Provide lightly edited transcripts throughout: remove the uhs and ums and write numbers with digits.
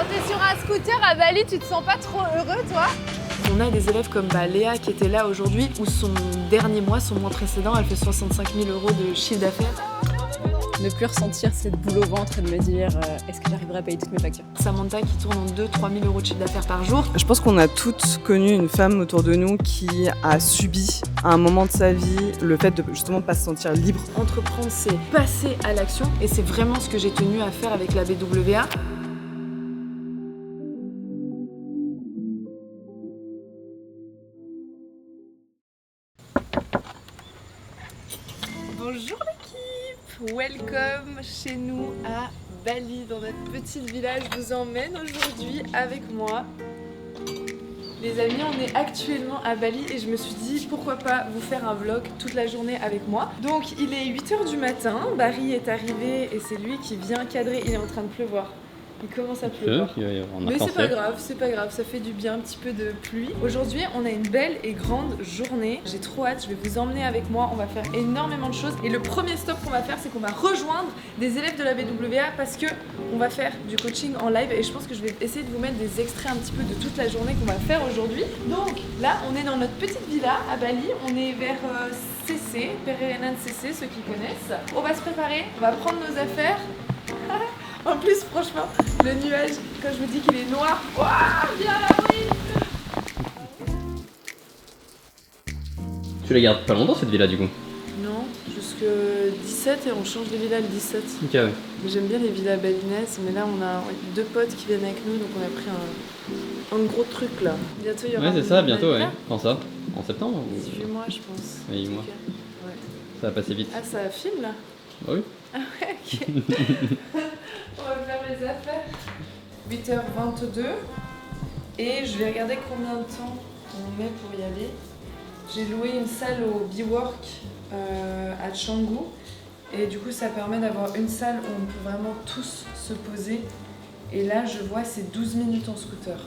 Quand t'es sur un scooter à Bali, tu te sens pas trop heureux, toi? On a des élèves comme Léa qui était là aujourd'hui, où son dernier mois, son mois précédent, elle fait 65 000 € de chiffre d'affaires. Ne plus ressentir cette boule au ventre et de me dire est-ce que j'arriverai à payer toutes mes factures. Samantha qui tourne en 2-3 000 € de chiffre d'affaires par jour. Je pense qu'on a toutes connu une femme autour de nous qui a subi à un moment de sa vie le fait de justement pas se sentir libre. Entreprendre, c'est passer à l'action et c'est vraiment ce que j'ai tenu à faire avec la BWA. Bonjour l'équipe, welcome chez nous à Bali, dans notre petit village. Je vous emmène aujourd'hui avec moi. Les amis, on est actuellement à Bali et je me suis dit pourquoi pas vous faire un vlog toute la journée avec moi. Donc il est 8 h du matin, Barry est arrivé et c'est lui qui vient cadrer, il est en train de pleuvoir. Il commence à pleuvoir. Mais c'est pas grave, ça fait du bien, un petit peu de pluie. Aujourd'hui, on a une belle et grande journée. J'ai trop hâte, je vais vous emmener avec moi, on va faire énormément de choses. Et le premier stop qu'on va faire, c'est qu'on va rejoindre des élèves de la BWA parce que on va faire du coaching en live et je pense que je vais essayer de vous mettre des extraits un petit peu de toute la journée qu'on va faire aujourd'hui. Donc là, on est dans notre petite villa à Bali, on est vers CC, Pererenan CC, ceux qui connaissent. On va se préparer, on va prendre nos affaires. En plus, franchement, le nuage, quand je vous dis qu'il est noir, waouh, viens là, oui. Tu la gardes pas longtemps cette villa du coup? Non, jusque 17 et on change de villa le 17. Ok, ouais. J'aime bien les villas balinaises, mais là on a deux potes qui viennent avec nous, donc on a pris un gros truc là. Bientôt il y aura. Ouais, c'est ça, bientôt, ouais. Quand ça? En septembre ou... 18 mois, je pense. Oui, 8 mois. Ouais. Ça va passer vite. Ah, ça filme là? Bah oui. Ah ouais, ok. On va faire les affaires. 8 h 22. Et je vais regarder combien de temps on met pour y aller. J'ai loué une salle au Bework à Canggu. Et du coup, ça permet d'avoir une salle où on peut vraiment tous se poser. Et là, je vois, c'est 12 minutes en scooter.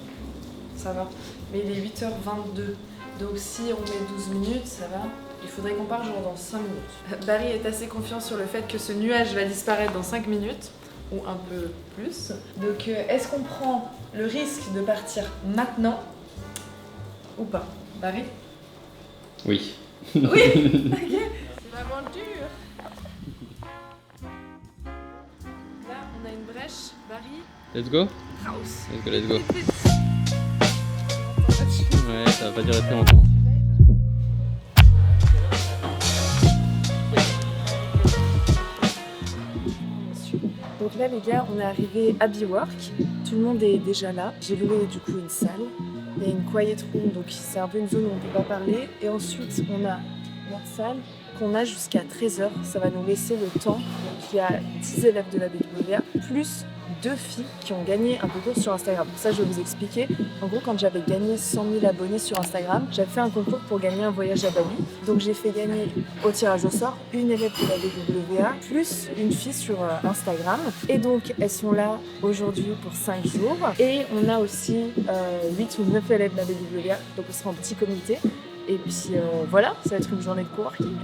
Ça va. Mais il est 8 h 22. Donc si on met 12 minutes, ça va. Il faudrait qu'on parte genre dans 5 minutes. Barry est assez confiant sur le fait que ce nuage va disparaître dans 5 minutes. Ou un peu plus. Donc est-ce qu'on prend le risque de partir maintenant ou pas? Barry? Oui. Oui. Ok. C'est l'aventure. Là on a une brèche. Barry? Let's go? House. Let's go, let's go. Ouais, ça va pas durer très longtemps. Donc là les gars, on est arrivé à Bework, tout le monde est déjà là. J'ai loué du coup une salle, il y a une quiet room, donc c'est un peu une zone où on ne peut pas parler. Et ensuite on a notre salle qu'on a jusqu'à 13 h, ça va nous laisser le temps. Donc il y a 10 élèves de la BWA, plus 2 filles qui ont gagné un concours sur Instagram. Pour ça je vais vous expliquer. En gros quand j'avais gagné 100 000 abonnés sur Instagram, j'avais fait un concours pour gagner un voyage à Bali. Donc j'ai fait gagner au tirage au sort une élève de la BWA plus une fille sur Instagram. Et donc elles sont là aujourd'hui pour 5 jours. Et on a aussi 8 ou 9 élèves de la BWA, donc on sera en petit comité. Et puis voilà, ça va être une journée de coworking.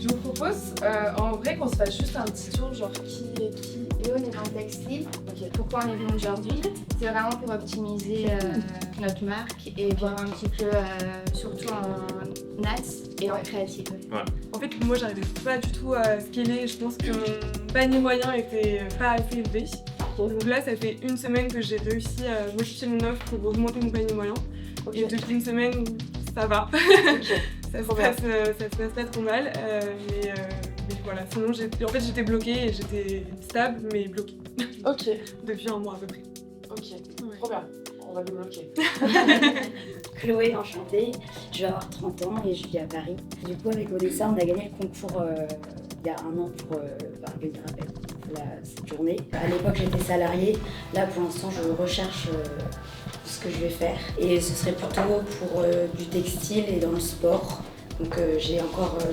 Je vous propose en vrai qu'on se fasse juste un petit tour, genre qui est qui. Nous, on est dans le textile. Okay. Pourquoi on est venu aujourd'hui? C'est vraiment pour optimiser notre marque et voir un petit peu, surtout en nats et en créatif. Ouais. En fait, moi, j'arrivais pas du tout à scaler. Je pense que mon panier moyen était pas assez élevé. Donc là, ça fait une semaine que j'ai réussi à modifier mon offre pour augmenter mon panier moyen. Okay. Et depuis une semaine, ça va. Okay. ça se passe pas trop mal. Mais voilà, sinon j'étais bloquée et j'étais stable mais bloquée. Ok. Depuis un mois à peu près. Ok, ouais. Trop bien. On va débloquer. Chloé, enchantée. Je vais avoir 30 ans et je vis à Paris. Du coup, avec Odessa, on a gagné le concours il y a un an pour organiser cette journée. À l'époque, j'étais salariée. Là, pour l'instant, je recherche ce que je vais faire. Et ce serait plutôt pour du textile et dans le sport. Donc je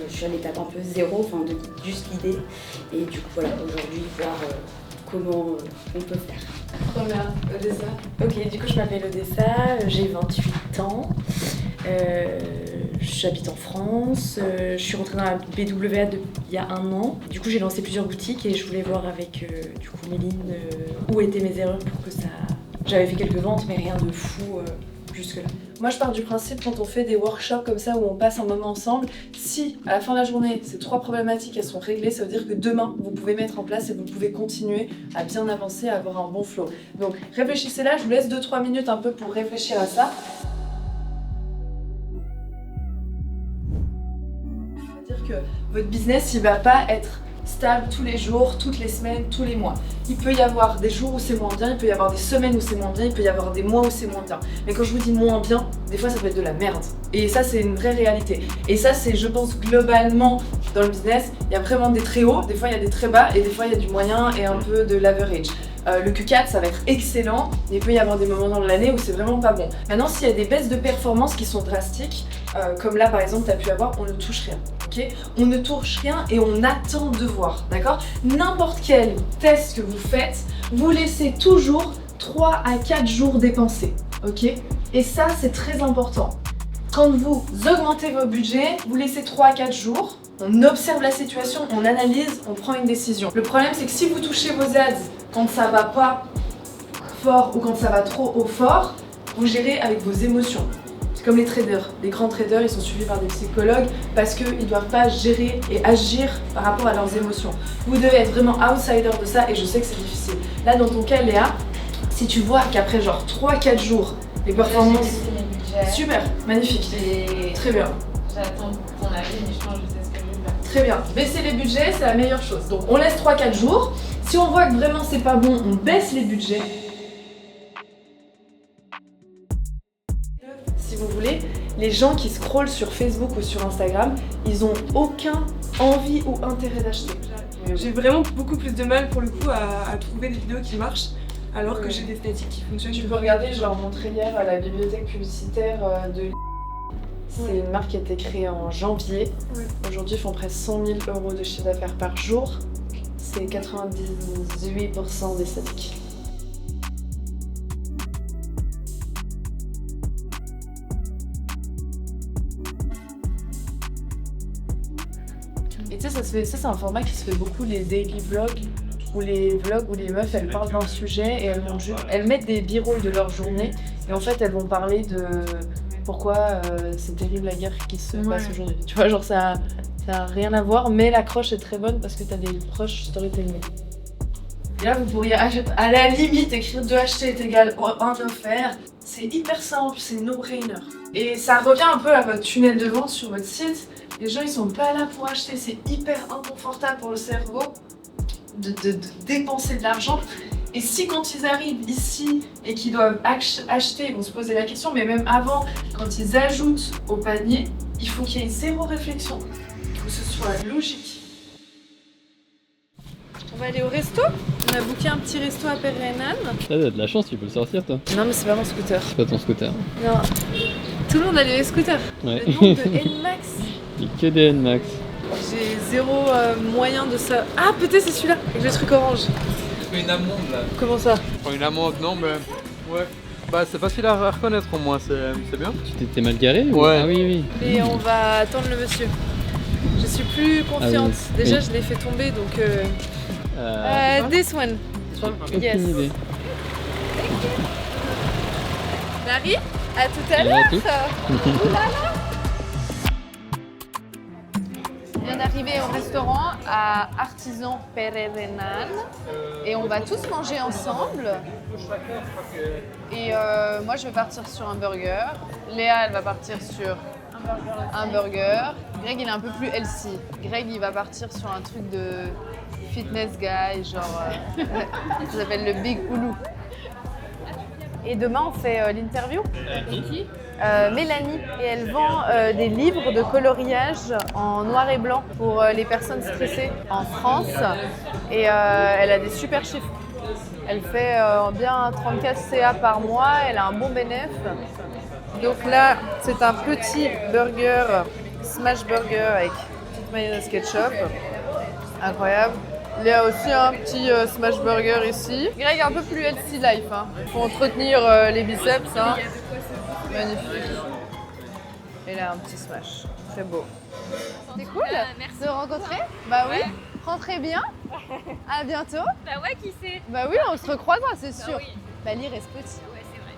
suis à l'étape un peu zéro, enfin juste l'idée. Et du coup voilà, aujourd'hui voir comment on peut faire. Trop bien, Odessa. Ok, du coup je m'appelle Odessa, j'ai 28 ans. J'habite en France, je suis rentrée dans la BWA il y a 1 an. Du coup, j'ai lancé plusieurs boutiques et je voulais voir avec du coup Méline où étaient mes erreurs pour que ça... J'avais fait quelques ventes, mais rien de fou jusque-là. Moi, je pars du principe, quand on fait des workshops comme ça où on passe un moment ensemble, si à la fin de la journée, ces 3 problématiques elles sont réglées, ça veut dire que demain, vous pouvez mettre en place et vous pouvez continuer à bien avancer, à avoir un bon flow. Donc, réfléchissez là, je vous laisse 2-3 minutes un peu pour réfléchir à ça. C'est-à-dire que votre business, il va pas être stable tous les jours, toutes les semaines, tous les mois. Il peut y avoir des jours où c'est moins bien, il peut y avoir des semaines où c'est moins bien, il peut y avoir des mois où c'est moins bien. Mais quand je vous dis moins bien, des fois ça peut être de la merde. Et ça, c'est une vraie réalité. Et ça, c'est, je pense, globalement dans le business, il y a vraiment des très hauts, des fois il y a des très bas, et des fois il y a du moyen et un peu de l'average. Le Q4, ça va être excellent, mais il peut y avoir des moments dans l'année où c'est vraiment pas bon. Maintenant, s'il y a des baisses de performance qui sont drastiques, comme là par exemple, tu as pu avoir, on ne touche rien. Okay, on ne touche rien et on attend de voir, d'accord? N'importe quel test que vous faites, vous laissez toujours 3 à 4 jours dépensés, ok? Et ça, c'est très important. Quand vous augmentez vos budgets, vous laissez 3 à 4 jours, on observe la situation, on analyse, on prend une décision. Le problème, c'est que si vous touchez vos ads quand ça va pas fort ou quand ça va trop haut fort, vous gérez avec vos émotions. C'est comme les traders. Les grands traders, ils sont suivis par des psychologues parce qu'ils ne doivent pas gérer et agir par rapport à leurs émotions. Vous devez être vraiment outsider de ça et je sais que c'est difficile. Là, dans ton cas, Léa, si tu vois qu'après genre 3-4 jours, les performances... Super, magnifique. Très bien. J'attends ton avis, mais je pense que je sais ce que je veux faire. Très bien. Baisser les budgets, c'est la meilleure chose. Donc on laisse 3-4 jours. Si on voit que vraiment c'est pas bon, on baisse les budgets. Si vous voulez, les gens qui scrollent sur Facebook ou sur Instagram, ils ont aucun envie ou intérêt d'acheter. J'ai vraiment beaucoup plus de mal pour le coup à trouver des vidéos qui marchent alors que j'ai des statistiques qui fonctionnent. Tu peux regarder, je leur montrais hier à la bibliothèque publicitaire de c'est une marque qui a été créée en janvier. Oui. Aujourd'hui, ils font presque 100 000 € de chiffre d'affaires par jour. C'est 98% des statistiques. Et tu sais, ça c'est un format qui se fait beaucoup, les daily vlogs, ou les vlogs où les meufs elles parlent d'un sujet et elles mettent des b-rolls de leur journée et en fait elles vont parler de pourquoi c'est terrible la guerre qui se passe aujourd'hui. Tu vois, genre ça a rien à voir, mais l'accroche est très bonne parce que t'as des proches storytelling. Et là vous pourriez à la limite écrire 2 achetés est égal 1 offert. C'est hyper simple, c'est no-brainer. Et ça revient un peu à votre tunnel de vente sur votre site. Les gens ils sont pas là pour acheter, c'est hyper inconfortable pour le cerveau de dépenser de l'argent. Et si quand ils arrivent ici et qu'ils doivent acheter, ils vont se poser la question, mais même avant, quand ils ajoutent au panier, il faut qu'il y ait 0 réflexion. Il faut que ce soit logique. On va aller au resto. On a booké un petit resto à Pérenane. T'as de la chance, tu peux le sortir toi. Non mais c'est pas mon scooter. C'est pas ton scooter. Non. Tout le monde a les scooters. Ouais. Le nom de Nmax. Il y a que des Nmax. J'ai 0 moyen de ça. Ah, peut-être c'est celui-là, avec le truc orange. Une amende là. Comment ça? Une amende, non mais ouais. Bah c'est facile à reconnaître au moins, c'est bien. Tu t'es mal garé ou... Ouais. Ah oui. Et on va attendre le monsieur. Je suis plus confiante. Ah oui. Déjà, Oui. je l'ai fait tomber donc. This one. Aucune Yes. idée. Marie, à tout à À l'heure. toutes. On vient d'arriver au restaurant à Artisan Pérenane et on va tous manger ensemble. Et moi je vais partir sur un burger. Léa elle va partir sur un burger. Greg il est un peu plus healthy. Greg il va partir sur un truc de fitness guy, genre ça s'appelle le Big Oulu. Et demain on fait l'interview. Mélanie, et elle vend des livres de coloriage en noir et blanc pour les personnes stressées en France. Et elle a des super chiffres. Elle fait bien 34 CA par mois, elle a un bon bénéfice. Donc là, c'est un petit burger, smash burger avec petite mayonnaise ketchup. Incroyable. Il y a aussi un petit smash burger ici. Greg est un peu plus healthy life. Hein. Faut entretenir les biceps. Hein. Magnifique. Et là, un petit smash. Très beau. C'est cool de rencontrer. Bah oui. Rentrez bien. À bientôt. Bah ouais, qui sait. Bah oui, on se recroisera, c'est sûr. Oui. Bali reste petit. Ouais, c'est vrai.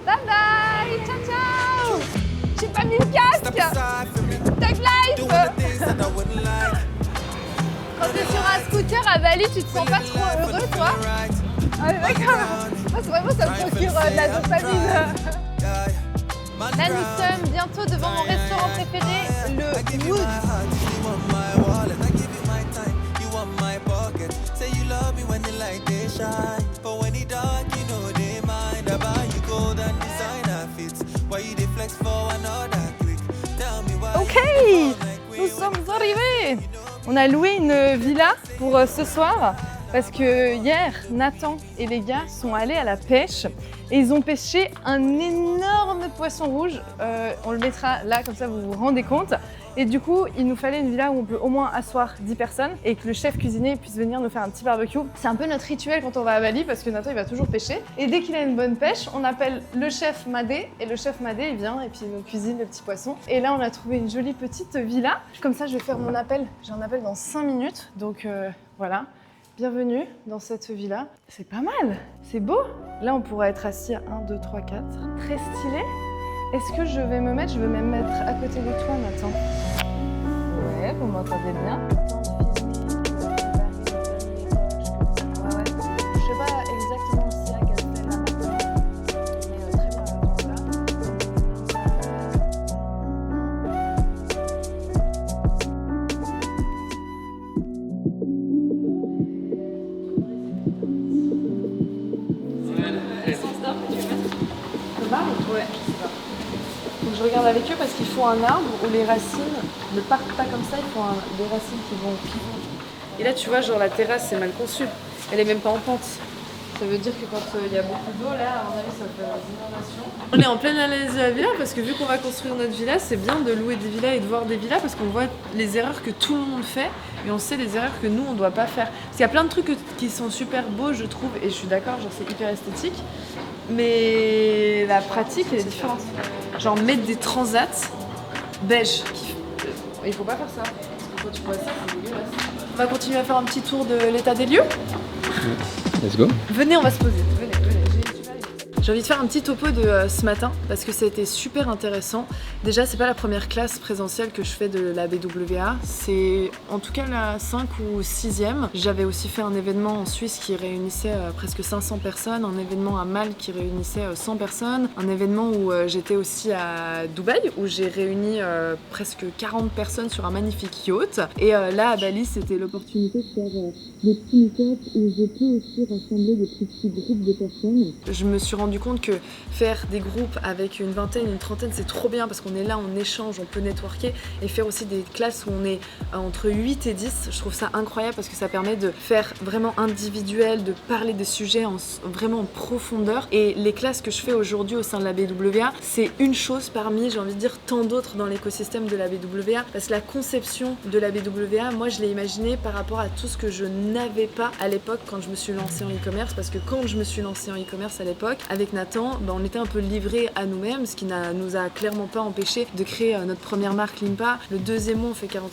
Bye bye. Ciao ciao. J'ai pas mis le casque. Tag life. Quand t'es sur un scooter à Bali, tu te sens pas trop heureux, toi? Ah d'accord. Moi, c'est vraiment, ça me procure de la dopamine. Là, nous sommes bientôt devant mon restaurant préféré, le Wood. Ok, nous sommes arrivés. On a loué une villa pour ce soir parce que hier, Nathan et les gars sont allés à la pêche et ils ont pêché un énorme poisson rouge. On le mettra là, comme ça vous vous rendez compte. Et du coup, il nous fallait une villa où on peut au moins asseoir 10 personnes et que le chef cuisinier puisse venir nous faire un petit barbecue. C'est un peu notre rituel quand on va à Bali parce que Nathan il va toujours pêcher. Et dès qu'il a une bonne pêche, on appelle le chef Madé et le chef Madé il vient et puis il nous cuisine le petit poisson. Et là, on a trouvé une jolie petite villa. Comme ça, je vais faire mon appel. J'ai un appel dans 5 minutes. Donc voilà. Bienvenue dans cette villa. C'est pas mal, c'est beau. Là, on pourra être assis à 1, 2, 3, 4. Très stylé. Est-ce que je vais me mettre, je vais même mettre à côté de toi, Nathan. Ouais, vous m'entendez bien. Ouais, je sais pas exactement si Ag a fait la matin, mais très bien, là. Ouais, je sais pas. Donc je regarde avec eux parce qu'il faut un arbre où les racines ne partent pas comme ça, il faut des racines qui vont au pivot. Et là tu vois, genre la terrasse c'est mal conçu, elle est même pas en pente. Ça veut dire que quand il y a beaucoup d'eau là, à mon avis ça fait des inondations. On est en pleine analyse de la villa parce que vu qu'on va construire notre villa, c'est bien de louer des villas et de voir des villas parce qu'on voit les erreurs que tout le monde fait et on sait les erreurs que nous on doit pas faire. Parce qu'il y a plein de trucs qui sont super beaux je trouve et je suis d'accord, genre c'est hyper esthétique. Mais la pratique elle est différente. Genre mettre des transats beige. Il faut pas faire ça. Parce que quand tu vois ça, c'est dégueulasse. On va continuer à faire un petit tour de l'état des lieux. Let's go. Venez, on va se poser. Venez. J'ai envie de faire un petit topo de ce matin parce que ça a été super intéressant. Déjà, c'est pas la première classe présentielle que je fais de la BWA, c'est en tout cas la 5 ou 6e. J'avais aussi fait un événement en Suisse qui réunissait presque 500 personnes, un événement à Malte qui réunissait 100 personnes, un événement où j'étais aussi à Dubaï où j'ai réuni presque 40 personnes sur un magnifique yacht. Et là à Bali, c'était l'opportunité de faire des petits meet-up où je peux aussi rassembler des petits groupes de personnes. Je me suis rendu compte que faire des groupes avec une vingtaine, une trentaine, c'est trop bien parce qu'on est là, on échange, on peut networker et faire aussi des classes où on est entre 8 et 10. Je trouve ça incroyable parce que ça permet de faire vraiment individuel, de parler des sujets vraiment en profondeur. Et les classes que je fais aujourd'hui au sein de la BWA, c'est une chose parmi, j'ai envie de dire, tant d'autres dans l'écosystème de la BWA parce que la conception de la BWA, moi je l'ai imaginée par rapport à tout ce que je n'avais pas à l'époque quand je me suis lancée en e-commerce parce que quand je me suis lancée en e-commerce à l'époque, avec Nathan, on était un peu livrés à nous-mêmes, ce qui nous a clairement pas empêché de créer notre première marque Limpa. Le deuxième mois, on fait 40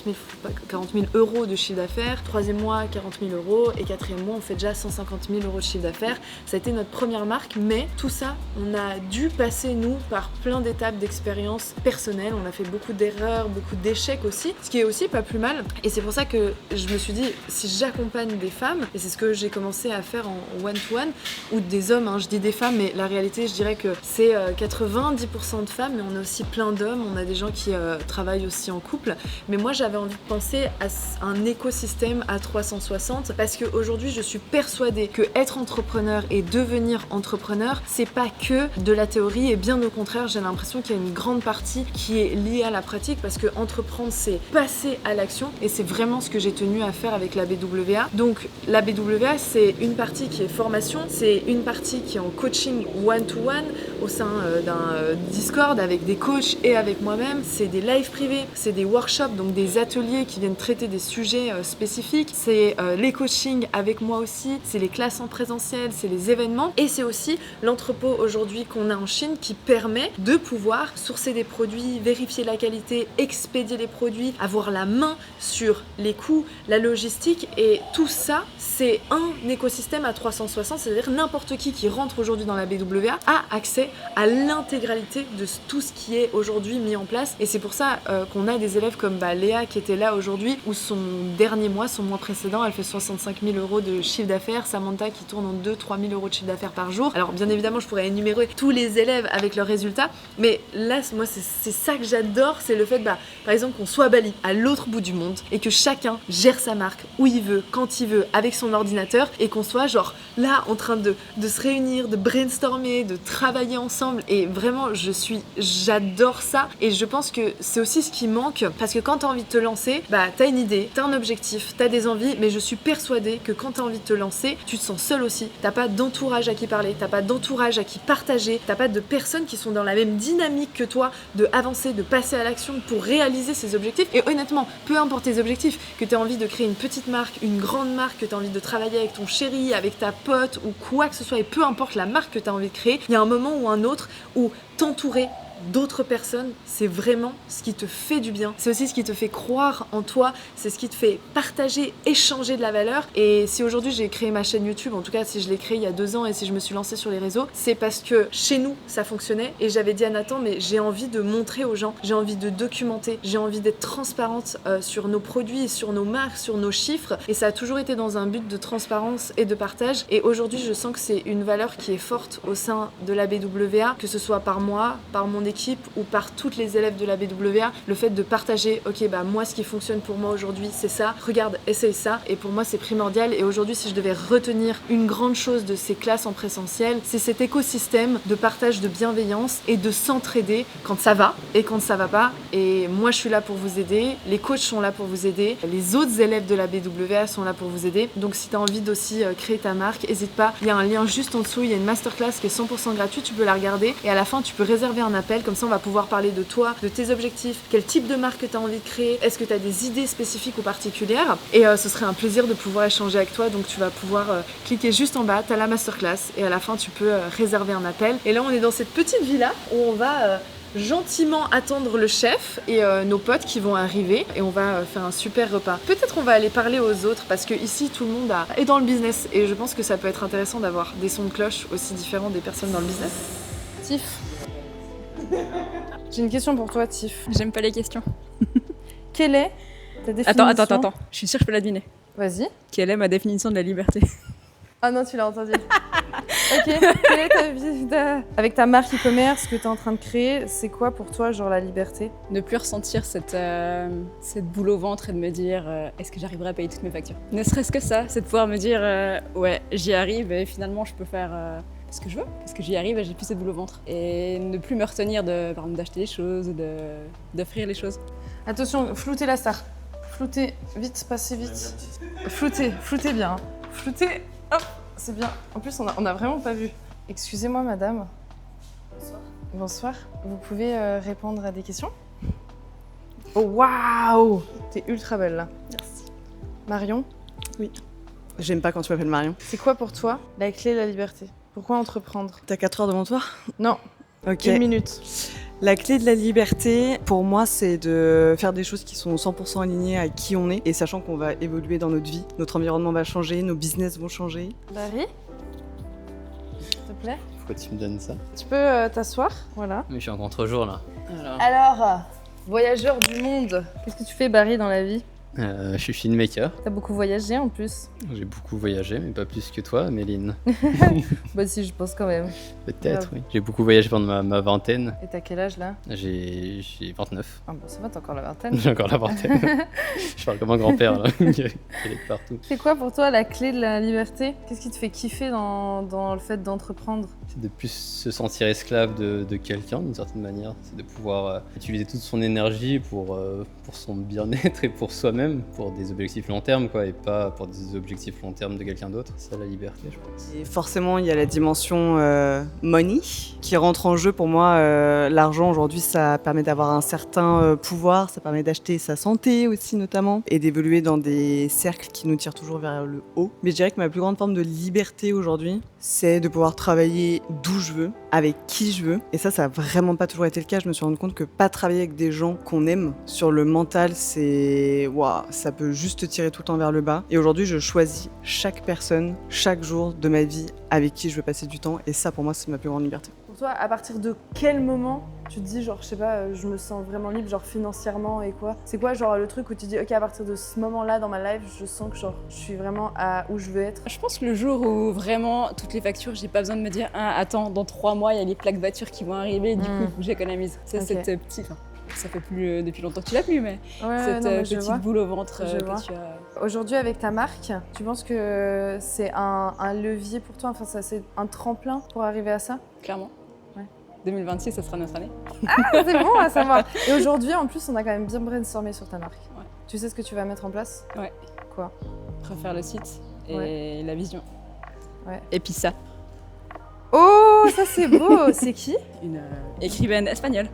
000 euros de chiffre d'affaires, troisième mois, 40 000 euros et quatrième mois, on fait déjà 150 000 euros de chiffre d'affaires. Ça a été notre première marque, mais tout ça, on a dû passer, nous, par plein d'étapes d'expérience personnelle. On a fait beaucoup d'erreurs, beaucoup d'échecs aussi, ce qui est aussi pas plus mal. Et c'est pour ça que je me suis dit, si j'accompagne des femmes, et c'est ce que j'ai commencé à faire en one-to-one, ou des hommes, je dis des femmes, mais la réalité, je dirais que c'est 90% de femmes, mais on a aussi plein d'hommes, on a des gens qui travaillent aussi en couple. Mais moi, j'avais envie de penser à un écosystème à 360 parce qu'aujourd'hui, je suis persuadée que être entrepreneur et devenir entrepreneur, c'est pas que de la théorie et bien au contraire, j'ai l'impression qu'il y a une grande partie qui est liée à la pratique parce que entreprendre, c'est passer à l'action et c'est vraiment ce que j'ai tenu à faire avec la BWA. Donc, la BWA, c'est une partie qui est formation, c'est une partie qui est en coaching one-to-one au sein d'un Discord avec des coachs et avec moi-même. C'est des lives privés, c'est des workshops, donc des ateliers qui viennent traiter des sujets spécifiques. C'est les coachings avec moi aussi, c'est les classes en présentiel, c'est les événements et c'est aussi l'entrepôt aujourd'hui qu'on a en Chine qui permet de pouvoir sourcer des produits, vérifier la qualité, expédier les produits, avoir la main sur les coûts, la logistique et tout ça, c'est un écosystème à 360, c'est-à-dire n'importe qui rentre aujourd'hui dans la BWA a accès à l'intégralité de tout ce qui est aujourd'hui mis en place et c'est pour ça qu'on a des élèves comme Léa qui était là aujourd'hui où son dernier mois, son mois précédent, elle fait 65 000 € de chiffre d'affaires, Samantha qui tourne en 2-3 000 € de chiffre d'affaires par jour. Alors bien évidemment je pourrais énumérer tous les élèves avec leurs résultats, mais là moi c'est ça que j'adore, c'est le fait par exemple qu'on soit à Bali, à l'autre bout du monde et que chacun gère sa marque où il veut, quand il veut, avec son ordinateur et qu'on soit genre là en train de se réunir, de brainstormer, de travailler ensemble et vraiment j'adore ça et je pense que c'est aussi ce qui manque parce que quand t'as envie de te lancer, t'as une idée, t'as un objectif, t'as des envies mais je suis persuadée que quand t'as envie de te lancer, tu te sens seul aussi, t'as pas d'entourage à qui parler, t'as pas d'entourage à qui partager, t'as pas de personnes qui sont dans la même dynamique que toi de avancer, de passer à l'action pour réaliser ses objectifs et honnêtement, peu importe tes objectifs, que t'aies envie de créer une petite marque, une grande marque, que t'aies envie de travailler avec ton chéri, avec ta pote ou quoi que ce soit et peu importe la marque que t'as envie de créer, il y a un moment ou un autre où t'entourer d'autres personnes, c'est vraiment ce qui te fait du bien. C'est aussi ce qui te fait croire en toi, c'est ce qui te fait partager, échanger de la valeur. Et si aujourd'hui j'ai créé ma chaîne YouTube, en tout cas si je l'ai créée il y a 2 ans et si je me suis lancée sur les réseaux, c'est parce que chez nous ça fonctionnait et j'avais dit à Nathan mais j'ai envie de montrer aux gens, j'ai envie de documenter, j'ai envie d'être transparente sur nos produits, sur nos marques, sur nos chiffres et ça a toujours été dans un but de transparence et de partage et aujourd'hui je sens que c'est une valeur qui est forte au sein de la BWA, que ce soit par moi, par mon équipe ou par toutes les élèves de la BWA, le fait de partager, ok moi ce qui fonctionne pour moi aujourd'hui c'est ça, regarde, essaye ça et pour moi c'est primordial et aujourd'hui si je devais retenir une grande chose de ces classes en présentiel, c'est cet écosystème de partage de bienveillance et de s'entraider quand ça va et quand ça va pas et moi je suis là pour vous aider, les coachs sont là pour vous aider, les autres élèves de la BWA sont là pour vous aider donc si tu as envie d'aussi créer ta marque, n'hésite pas, il y a un lien juste en dessous, il y a une masterclass qui est 100% gratuite, tu peux la regarder et à la fin tu peux réserver un appel, comme ça on va pouvoir parler de toi, de tes objectifs, quel type de marque tu as envie de créer, est-ce que tu as des idées spécifiques ou particulières et ce serait un plaisir de pouvoir échanger avec toi donc tu vas pouvoir cliquer juste en bas, tu as la masterclass et à la fin tu peux réserver un appel et là on est dans cette petite villa où on va gentiment attendre le chef et nos potes qui vont arriver et on va faire un super repas. Peut-être on va aller parler aux autres parce que ici tout le monde est dans le business et je pense que ça peut être intéressant d'avoir des sons de cloche aussi différents des personnes dans le business. Tiff. J'ai une question pour toi, Tiff. J'aime pas les questions. Quelle est ta définition... Attends. Je suis sûre que je peux la deviner. Vas-y. Quelle est ma définition de la liberté? Ah non, tu l'as entendu. Ok, quelle est ta vie avec ta marque e-commerce que tu es en train de créer, c'est quoi pour toi, genre la liberté? Ne plus ressentir cette boule au ventre et de me dire est-ce que j'arriverai à payer toutes mes factures? Ne serait-ce que ça, c'est de pouvoir me dire ouais, j'y arrive et finalement je peux faire ce que je veux, parce que j'y arrive et j'ai plus cette boule au ventre. Et ne plus me retenir par exemple d'acheter des choses, d'offrir les choses. Attention, floutez la star. Floutez, vite, passez vite. Floutez bien. Floutez, hop, c'est bien. En plus, on a vraiment pas vu. Excusez-moi, madame. Bonsoir. Bonsoir. Vous pouvez répondre à des questions? Oh, waouh! T'es ultra belle, là. Merci. Marion? Oui. J'aime pas quand tu m'appelles Marion. C'est quoi pour toi la clé de la liberté? Pourquoi entreprendre? T'as 4 heures devant toi? Non. Ok. 1 minute. La clé de la liberté, pour moi, c'est de faire des choses qui sont 100% alignées à qui on est et sachant qu'on va évoluer dans notre vie, notre environnement va changer, nos business vont changer. Barry? S'il te plaît? Pourquoi tu me donnes ça? Tu peux t'asseoir, voilà. Mais je suis en contre-jour là. Alors, voyageur du monde, qu'est-ce que tu fais, Barry, dans la vie? Je suis filmmaker. T'as beaucoup voyagé en plus. J'ai beaucoup voyagé, mais pas plus que toi, Méline. Bah si, je pense quand même. Peut-être, oui. J'ai beaucoup voyagé pendant ma vingtaine. Et t'as quel âge là? J'ai 29. Ah bah ça va, t'as encore la vingtaine. J'ai encore la vingtaine. Je parle comme un grand-père là, qui est partout. C'est quoi pour toi la clé de la liberté? Qu'est-ce qui te fait kiffer dans le fait d'entreprendre? C'est de plus se sentir esclave de quelqu'un d'une certaine manière. C'est de pouvoir utiliser toute son énergie pour son bien-être et pour soi-même. soi-même pour des objectifs long terme, quoi, et pas pour des objectifs long terme de quelqu'un d'autre. C'est ça la liberté, je pense. Et forcément, il y a la dimension money qui rentre en jeu. Pour moi, l'argent aujourd'hui, ça permet d'avoir un certain pouvoir, ça permet d'acheter sa santé aussi notamment, et d'évoluer dans des cercles qui nous tirent toujours vers le haut. Mais je dirais que ma plus grande forme de liberté aujourd'hui, c'est de pouvoir travailler d'où je veux, avec qui je veux. Et ça a vraiment pas toujours été le cas. Je me suis rendu compte que pas travailler avec des gens qu'on aime sur le mental, c'est... Waouh, ça peut juste te tirer tout le temps vers le bas. Et aujourd'hui, je choisis chaque personne, chaque jour de ma vie avec qui je veux passer du temps. Et ça, pour moi, c'est ma plus grande liberté. Pour toi, à partir de quel moment tu te dis, genre, je sais pas, je me sens vraiment libre, genre financièrement et quoi? C'est quoi, genre, le truc où tu dis, ok, à partir de ce moment-là dans ma life, je sens que, genre, je suis vraiment à où je veux être? Je pense que le jour où vraiment toutes les factures, j'ai pas besoin de me dire, ah, attends, dans 3 mois, il y a les plaques voitures qui vont arriver, du coup, il faut que j'économise. C'est Ok. cette petite. Enfin, ça fait plus depuis longtemps que tu l'as plus, mais Ouais, cette non, mais je vois. petite boule au ventre Je vois. que tu as. Aujourd'hui, avec ta marque, tu penses que c'est un levier pour toi, enfin, ça, c'est un tremplin pour arriver à ça? Clairement. Ouais. 2026, ça sera notre année. Ah, c'est bon à savoir. Et aujourd'hui, en plus, on a quand même bien brainstormé sur ta marque. Ouais. Tu sais ce que tu vas mettre en place? Ouais. Quoi? Refaire le site et Ouais. la vision. Ouais. Et puis ça, Oh, ça c'est beau. C'est qui? une écrivaine espagnole.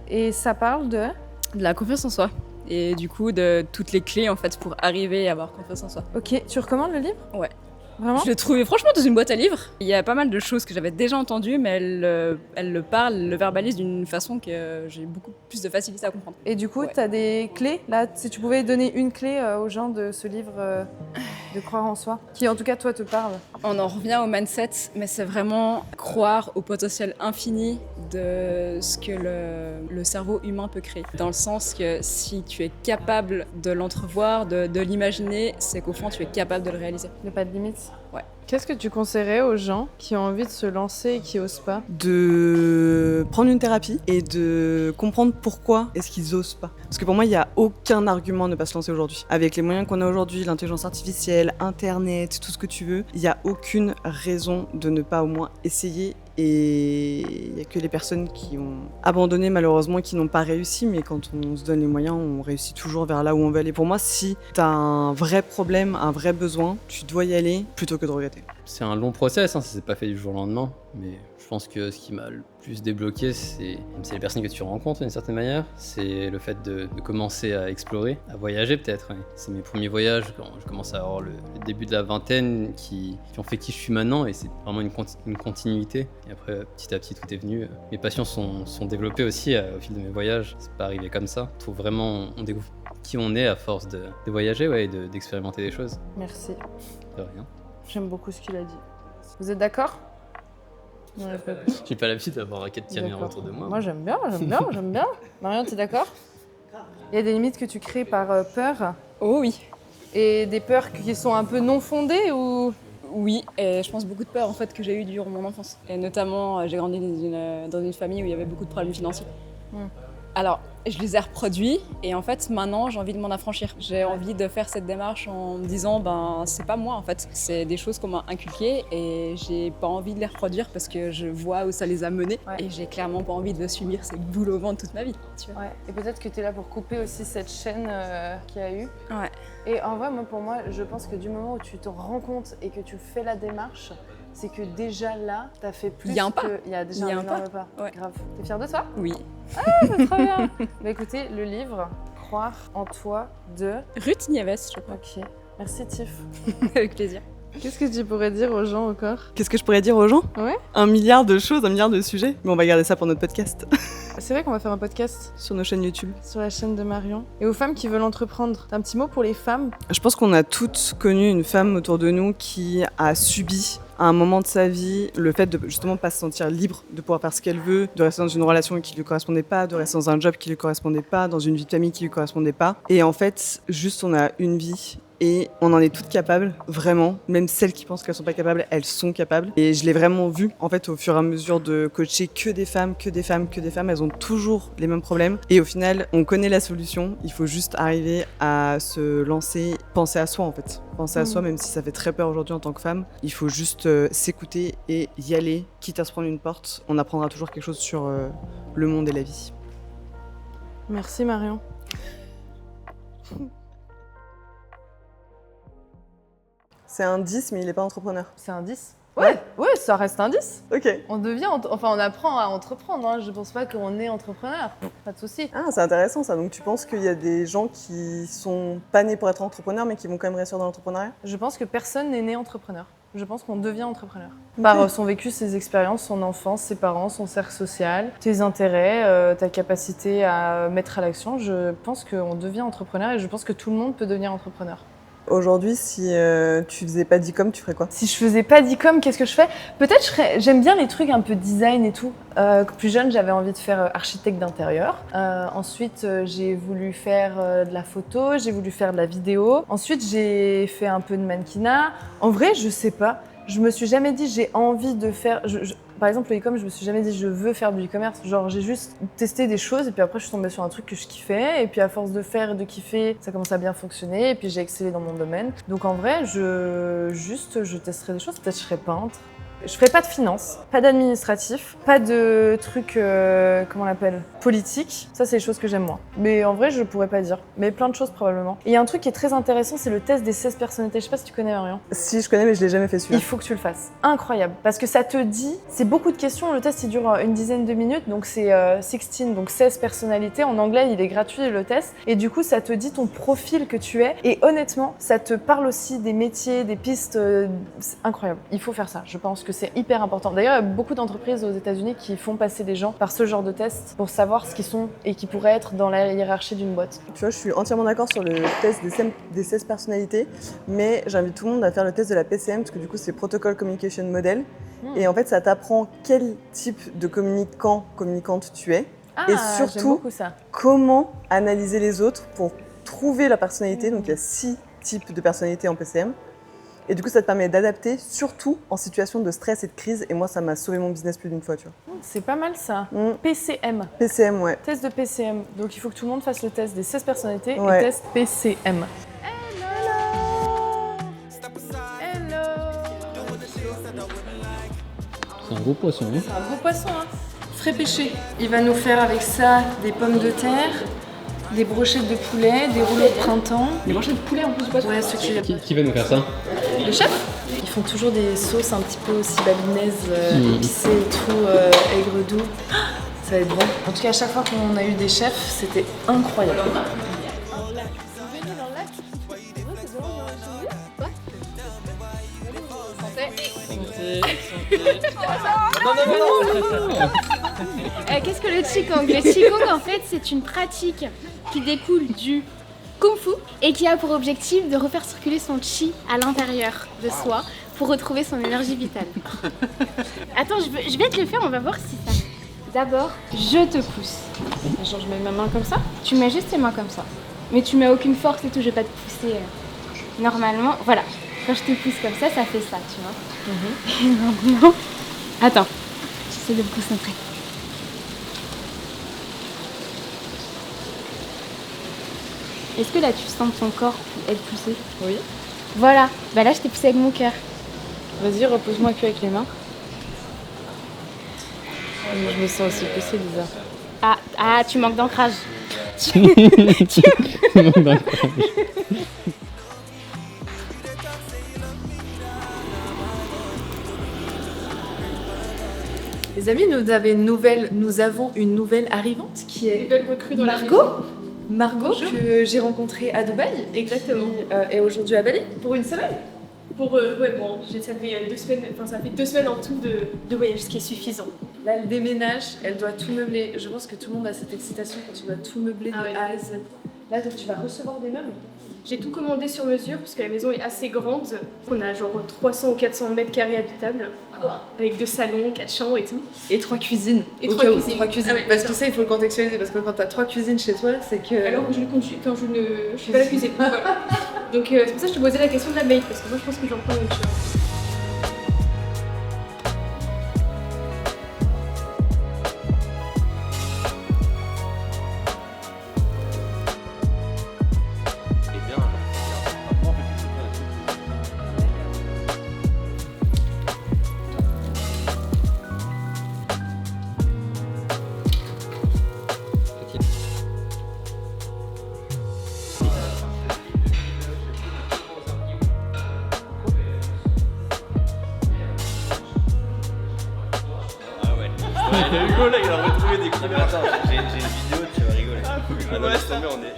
Et ça parle de... De la confiance en soi. Et du coup, de toutes les clés en fait pour arriver à avoir confiance en soi. Ok, tu recommandes le livre? Ouais. Vraiment? Je l'ai trouvé franchement dans une boîte à livres. Il y a pas mal de choses que j'avais déjà entendues, mais elle le parle, elle le verbalise d'une façon que j'ai beaucoup plus de facilité à comprendre. Et du coup, Ouais. tu as des clés. Là, si tu pouvais donner une clé aux gens de ce livre de croire en soi, qui en tout cas, toi, te parle. On en revient au mindset, mais c'est vraiment croire au potentiel infini de ce que le cerveau humain peut créer. Dans le sens que si tu es capable de l'entrevoir, de l'imaginer, c'est qu'au fond, tu es capable de le réaliser. Il n'y a pas de limite. Ouais. Qu'est-ce que tu conseillerais aux gens qui ont envie de se lancer et qui osent pas? De prendre une thérapie et de comprendre pourquoi est-ce qu'ils osent pas. Parce que pour moi, il n'y a aucun argument à ne pas se lancer aujourd'hui. Avec les moyens qu'on a aujourd'hui, l'intelligence artificielle, Internet, tout ce que tu veux, il n'y a aucune raison de ne pas au moins essayer. Et il n'y a que les personnes qui ont abandonné malheureusement, qui n'ont pas réussi, mais quand on se donne les moyens, on réussit toujours vers là où on veut aller. Pour moi, si tu as un vrai problème, un vrai besoin, tu dois y aller plutôt que de regretter. C'est un long process, hein, ça s'est pas fait du jour au lendemain, mais je pense que ce qui m'a le plus débloqué, c'est les personnes que tu rencontres d'une certaine manière, c'est le fait de commencer à explorer, à voyager peut-être. Ouais. C'est mes premiers voyages quand je commence à avoir le début de la vingtaine qui ont fait qui je suis maintenant, et c'est vraiment une continuité. Et après, petit à petit, tout est venu. Mes passions sont développées aussi au fil de mes voyages. C'est pas arrivé comme ça. On découvre qui on est à force de voyager, ouais, et d'expérimenter des choses. Merci. De rien. J'aime beaucoup ce qu'il a dit. Vous êtes d'accord? Non, il faut pas. J'ai pas l'habitude d'avoir un raquette caméra D'accord. autour de moi. Moi, j'aime bien, j'aime bien, j'aime bien. Marion, t'es d'accord? Il y a des limites que tu crées par peur, Oh oui. et des peurs qui sont un peu non fondées ou... Oui, et je pense beaucoup de peurs en fait que j'ai eues durant mon enfance. Et notamment, j'ai grandi dans une famille où il y avait beaucoup de problèmes financiers. Alors, je les ai reproduits et en fait, maintenant, j'ai envie de m'en affranchir. J'ai envie de faire cette démarche en me disant, ben, c'est pas moi en fait. C'est des choses qu'on m'a inculquées et j'ai pas envie de les reproduire parce que je vois où ça les a menés. Ouais. Et j'ai clairement pas envie de subir ces boules au ventre toute ma vie. Tu vois. Ouais. Et peut-être que tu es là pour couper aussi cette chaîne qu'il y a eu. Ouais. Et en vrai, pour moi, je pense que du moment où tu te rends compte et que tu fais la démarche, c'est que déjà là, t'as fait plus. Il y a un pas. Il y a déjà Il y a un un pas. énorme pas. Ouais. Grave. T'es fière de toi? Oui. C'est trop bien. Bah écoutez, le livre Croire en toi de... Ruth Nieves, je crois. Ok. Merci Tiff. Avec plaisir. Qu'est-ce que tu pourrais dire aux gens encore? Qu'est-ce que je pourrais dire aux gens? Ouais. 1 milliard de choses, 1 milliard de sujets. Mais on va garder ça pour notre podcast. C'est vrai qu'on va faire un podcast Sur nos chaînes YouTube. sur la chaîne de Marion. Et aux femmes qui veulent entreprendre, t'as un petit mot pour les femmes? Je pense qu'on a toutes connu une femme autour de nous qui a subi à un moment de sa vie le fait de justement pas se sentir libre, de pouvoir faire ce qu'elle veut, de rester dans une relation qui lui correspondait pas, de rester dans un job qui lui correspondait pas, dans une vie de famille qui lui correspondait pas. Et en fait, juste on a une vie. Et on en est toutes capables, vraiment. Même celles qui pensent qu'elles sont pas capables, elles sont capables. Et je l'ai vraiment vu, en fait, au fur et à mesure de coacher que des femmes, elles ont toujours les mêmes problèmes. Et au final, on connaît la solution. Il faut juste arriver à se lancer, penser à soi, en fait. Penser à soi, même si ça fait très peur aujourd'hui en tant que femme. Il faut juste s'écouter et y aller, quitte à se prendre une porte. On apprendra toujours quelque chose sur le monde et la vie. Merci Marion. C'est un 10, mais il n'est pas entrepreneur. C'est un 10. Ouais, ça reste un 10. Ok. On devient, enfin on apprend à entreprendre, hein. Je pense pas qu'on est entrepreneur, pas de souci. Ah, c'est intéressant ça. Donc tu penses qu'il y a des gens qui sont pas nés pour être entrepreneurs, mais qui vont quand même réussir dans l'entrepreneuriat? Je pense que personne n'est né entrepreneur. Je pense qu'on devient entrepreneur. Par son vécu, ses expériences, son enfance, ses parents, son cercle social, tes intérêts, ta capacité à mettre à l'action. Je pense qu'on devient entrepreneur et je pense que tout le monde peut devenir entrepreneur. Aujourd'hui, si tu faisais pas d'e-com, tu ferais quoi? Si je faisais pas d'e-com, qu'est-ce que je fais? Peut-être j'aime bien les trucs un peu design et tout. Plus jeune, j'avais envie de faire architecte d'intérieur. Ensuite, j'ai voulu faire de la photo, j'ai voulu faire de la vidéo. Ensuite, j'ai fait un peu de mannequinat. En vrai, je sais pas. Je me suis jamais dit j'ai envie de faire. Par exemple, le e-com, je me suis jamais dit je veux faire du e-commerce. Genre, j'ai juste testé des choses et puis après, je suis tombée sur un truc que je kiffais. Et puis, à force de faire et de kiffer, ça commence à bien fonctionner. Et puis, j'ai excellé dans mon domaine. Donc, en vrai, je testerai des choses. Peut-être je serai peintre. Je ferai pas de finance, pas d'administratif, pas de trucs, comment on l'appelle, politique. Ça, c'est les choses que j'aime moins. Mais en vrai, je pourrais pas dire. Mais plein de choses probablement. Et il y a un truc qui est très intéressant, c'est le test des 16 personnalités. Je sais pas si tu connais, Marion. Si, je connais, mais je l'ai jamais fait celui-là. Il faut que tu le fasses. Incroyable. Parce que ça te dit, c'est beaucoup de questions. Le test, il dure une dizaine de minutes. Donc, c'est 16, donc 16 personnalités. En anglais, il est gratuit, le test. Et du coup, ça te dit ton profil que tu es. Et honnêtement, ça te parle aussi des métiers, des pistes. C'est incroyable. Il faut faire ça. Je pense que c'est hyper important. D'ailleurs, il y a beaucoup d'entreprises aux États-Unis qui font passer des gens par ce genre de test pour savoir ce qu'ils sont et qui pourraient être dans la hiérarchie d'une boîte. Tu vois, je suis entièrement d'accord sur le test des 16 personnalités, mais j'invite tout le monde à faire le test de la PCM, parce que du coup, c'est Protocol Communication Model. Et en fait, ça t'apprend quel type de communicante tu es. Et surtout, comment analyser les autres pour trouver la personnalité. Donc, il y a 6 types de personnalités en PCM. Et du coup, ça te permet d'adapter, surtout en situation de stress et de crise. Et moi, ça m'a sauvé mon business plus d'une fois, tu vois. C'est pas mal ça. PCM. PCM, ouais. Test de PCM. Donc, il faut que tout le monde fasse le test des 16 personnalités Ouais. et test PCM. C'est un gros poisson, hein. C'est un gros poisson, hein. Frais pêché. Il va nous faire avec ça des pommes de terre, des brochettes de poulet, des rouleaux de printemps. Des brochettes de poulet en plus du poisson. Ouais, ceux Qui va nous faire ça? Le chef. Ils font toujours des sauces un petit peu aussi balinaises, épicées et tout, aigre doux. Ça va être bon. En tout cas, à chaque fois qu'on a eu des chefs, c'était incroyable. Qu'est-ce que le Qigong? Le Qigong, en fait, c'est une pratique qui découle du Kung Fu et qui a pour objectif de refaire circuler son Qi à l'intérieur de soi pour retrouver son énergie vitale. Attends, je vais te le faire, on va voir si ça... D'abord, je te pousse. Genre, je mets ma main comme ça. Tu mets juste tes mains comme ça. Mais tu mets aucune force et tout, je vais pas te pousser. Normalement, voilà. Quand je te pousse comme ça fait ça, tu vois. Et maintenant... Attends, j'essaie de me concentrer. Est-ce que là, tu sens ton corps être poussé? Oui. Voilà. Bah là, je t'ai poussé avec mon cœur. Vas-y, repose-moi que avec les mains. Je me sens aussi poussée, Lisa. Ah, tu manques d'ancrage. Les amis, nous avons une nouvelle arrivante qui est Margot, que j'ai rencontrée à Dubaï. Exactement. Et aujourd'hui à Bali pour une semaine. Ça fait 2 semaines, ça fait 2 semaines en tout de voyage, ce qui est suffisant. Là, elle déménage, elle doit tout meubler. Je pense que tout le monde a cette excitation quand tu dois tout meubler de A à Z. Là, donc tu vas recevoir des meubles. J'ai tout commandé sur mesure parce que la maison est assez grande. On a genre 300 ou 400 mètres carrés habitables, avec 2 salons, 4 chambres et tout. Et 3 cuisines. Et 3 cuisines. 3 cuisines. Ah ouais, parce que ça, il faut le contextualiser. Parce que quand t'as 3 cuisines chez toi, c'est que... Alors que je ne fais pas la cuisine. Voilà. Donc c'est pour ça que je te posais la question de la maid, parce que moi je pense que j'en prends une chose. Hugo là, il a retrouvé des couleurs. Attends, j'ai une vidéo, tu vas rigoler. Ah non, laisse tomber, on est.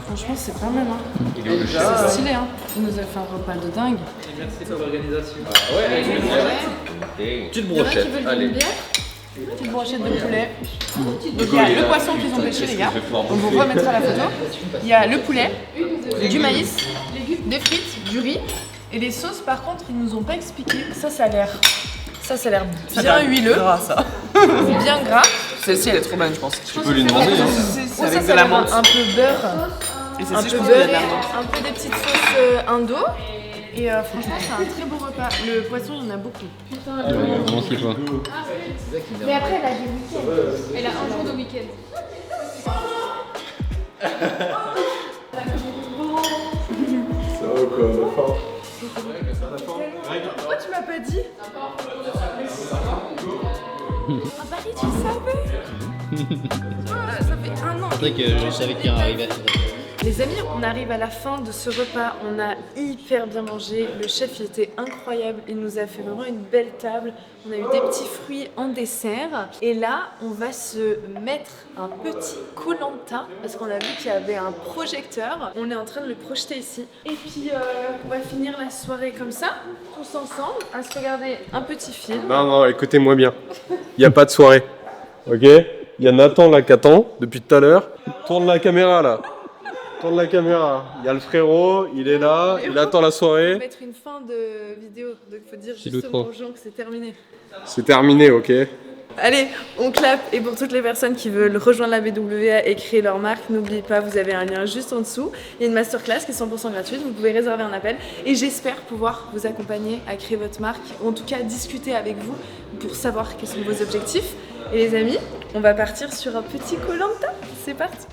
Franchement, c'est pas mal, hein. Il est où le chef? C'est stylé, hein. Il nous a fait un repas de dingue. Merci pour l'organisation. Ouais, petite brochette, allez. Petite brochette de poulet. Donc il y a le poisson qu'ils ont pêché, les gars. On vous remettra la photo. Il y a le poulet, du maïs, des frites, du riz. Et les sauces, par contre, ils nous ont pas expliqué. Ça a l'air bien huileux. ça. Bien gras. Celle-ci, elle est trop bonne, je pense. Tu peux lui demander. Ça, ça a l'air un peu beurre. Et Un peu beurre, un peu des petites sauces indo. Et franchement, c'est un très beau repas. Le poisson, il y en a beaucoup. Vraiment ce qu'il faut. Mais après, elle a des week-ends. Elle a un jour de week-end. Pourquoi tu m'as pas dit? Ah Paris, tu savais? Ça fait un an. C'est vrai que je savais qu'il arrivait. Les amis, on arrive à la fin de ce repas. On a hyper bien mangé. Le chef, il était incroyable. Il nous a fait vraiment une belle table. On a eu des petits fruits en dessert. Et là, on va se mettre un petit Koh-Lanta parce qu'on a vu qu'il y avait un projecteur. On est en train de le projeter ici. Et puis, on va finir la soirée comme ça, tous ensemble, à se regarder un petit film. Non, écoutez-moi bien. Il n'y a pas de soirée. Ok? Il y a Nathan là qui attend depuis tout à l'heure. Tourne la caméra là. Tourne la caméra. Il y a le frérot, il est là, il attend la On soirée. va mettre une fin de vidéo. Donc, il faut dire C'est justement l'outro. aux gens que c'est terminé. C'est terminé, ok? Allez, on clappe. Et pour toutes les personnes qui veulent rejoindre la BWA et créer leur marque, n'oubliez pas, vous avez un lien juste en dessous. Il y a une masterclass qui est 100% gratuite. Vous pouvez réserver un appel. Et j'espère pouvoir vous accompagner à créer votre marque, ou en tout cas discuter avec vous pour savoir quels sont vos objectifs. Et les amis, on va partir sur un petit Koh-Lanta. C'est parti!